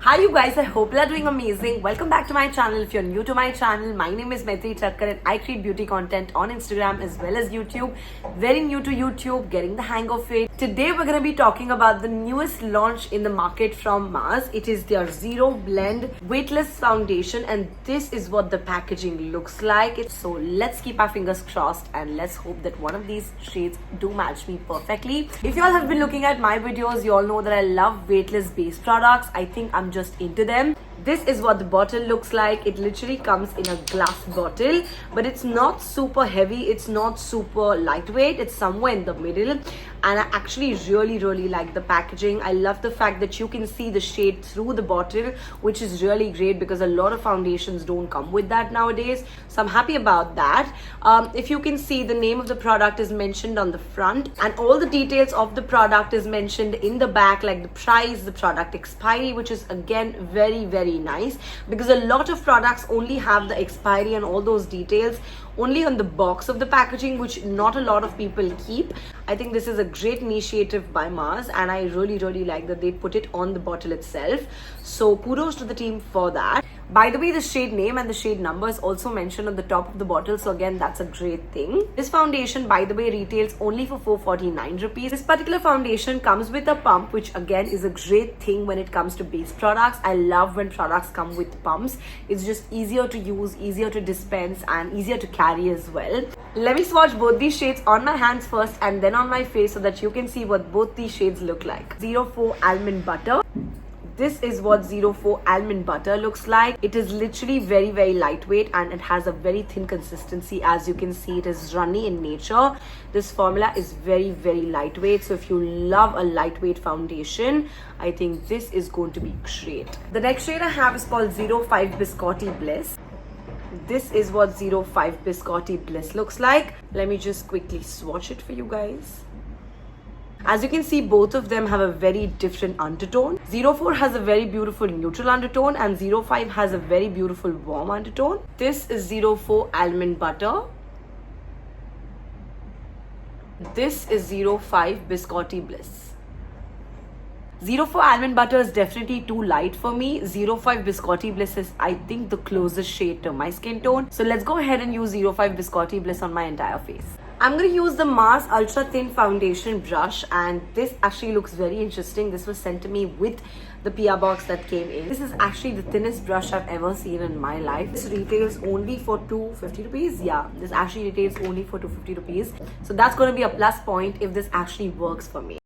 Hi you guys, I hope you are doing amazing. Welcome back to my channel. If you're new to my channel, my name is Maitri Thakkar and I create beauty content on Instagram as well as YouTube. Very new to YouTube, getting the hang of it. Today we're going to be talking about the newest launch in the market from Mars. It is their Zero Blend Weightless Foundation and this is what the packaging looks like. So let's keep our fingers crossed and let's hope that one of these shades do match me perfectly. If you all have been looking at my videos, you all know that I love weightless base products. I think I'm just into them. This is what the bottle looks like. It literally comes in a glass bottle, but it's not super heavy, it's not super lightweight, it's somewhere in the middle, and I actually really like the packaging. I love the fact that you can see the shade through the bottle, which is really great because a lot of foundations don't come with that nowadays, so I'm happy about that. If you can see, the name of the product is mentioned on the front and all the details of the product is mentioned in the back, like the price, the product expiry, which is again very nice because a lot of products only have the expiry and all those details only on the box of the packaging, which not a lot of people keep. I think this is a great initiative by Mars and I really like that they put it on the bottle itself, so kudos to the team for that. By the way, the shade name and the shade number is also mentioned on the top of the bottle, so again that's a great thing. This foundation, by the way, retails only for 449 rupees. This particular foundation comes with a pump, which again is a great thing when it comes to base products. I love when products come with pumps. It's just easier to use, easier to dispense and easier to carry as well. Let me swatch both these shades on my hands first and then on my face so that you can see what both these shades look like. 04 Almond Butter. This is what 04 Almond Butter looks like. It is literally very lightweight and it has a very thin consistency. As you can see, it is runny in nature. This formula is very lightweight, so if you love a lightweight foundation, I think this is going to be great. The next shade I have is called 05 Biscotti Bliss. This is what 05 Biscotti Bliss looks like. Let me just quickly swatch it for you guys. As you can see, both of them have a very different undertone. 04 has a very beautiful neutral undertone and 05 has a very beautiful warm undertone. This is 04 Almond Butter. This is 05 Biscotti Bliss. 04 Almond Butter is definitely too light for me. 05 Biscotti Bliss is, I think, the closest shade to my skin tone. So let's go ahead and use 05 Biscotti Bliss on my entire face. I'm going to use the Mars Ultra Thin Foundation brush and this actually looks very interesting. This was sent to me with the PR box that came in. This is actually the thinnest brush I've ever seen in my life. This retails only for 250 rupees. Yeah, this actually retails only for 250 rupees. So that's going to be a plus point if this actually works for me.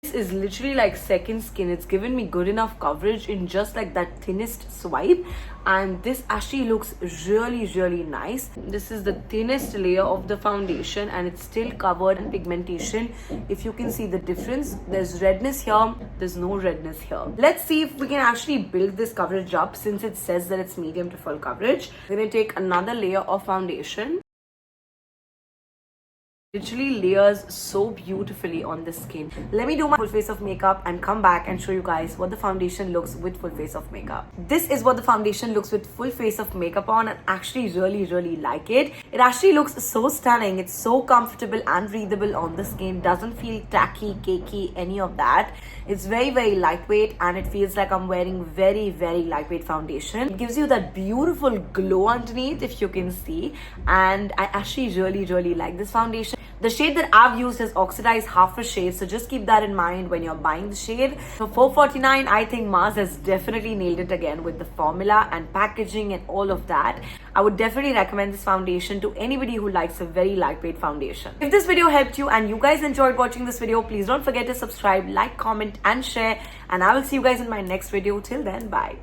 This is literally like second skin. It's given me good enough coverage in just like that thinnest swipe, and this actually looks really nice. This is the thinnest layer of the foundation and it's still covered in pigmentation. If you can see the difference, there's redness here, there's no redness here. Let's see if we can actually build this coverage up since it says that it's medium to full coverage. We're going to take another layer of foundation. Literally layers so beautifully on the skin. Let me do my full face of makeup and come back and show you guys what the foundation looks with full face of makeup. This is what the foundation looks with full face of makeup on and actually really like it. It actually looks so stunning. It's so comfortable and breathable on the skin. Doesn't feel tacky, cakey, any of that. It's very lightweight and it feels like I'm wearing very lightweight foundation. It gives you that beautiful glow underneath, if you can see, and I actually really like this foundation. The shade that I've used has oxidized half a shade, so just keep that in mind when you're buying the shade. For 449, I think Mars has definitely nailed it again with the formula and packaging and all of that. I would definitely recommend this foundation to anybody who likes a very lightweight foundation. If this video helped you and you guys enjoyed watching this video, please don't forget to subscribe, like, comment and share, and I will see you guys in my next video. Till then, bye.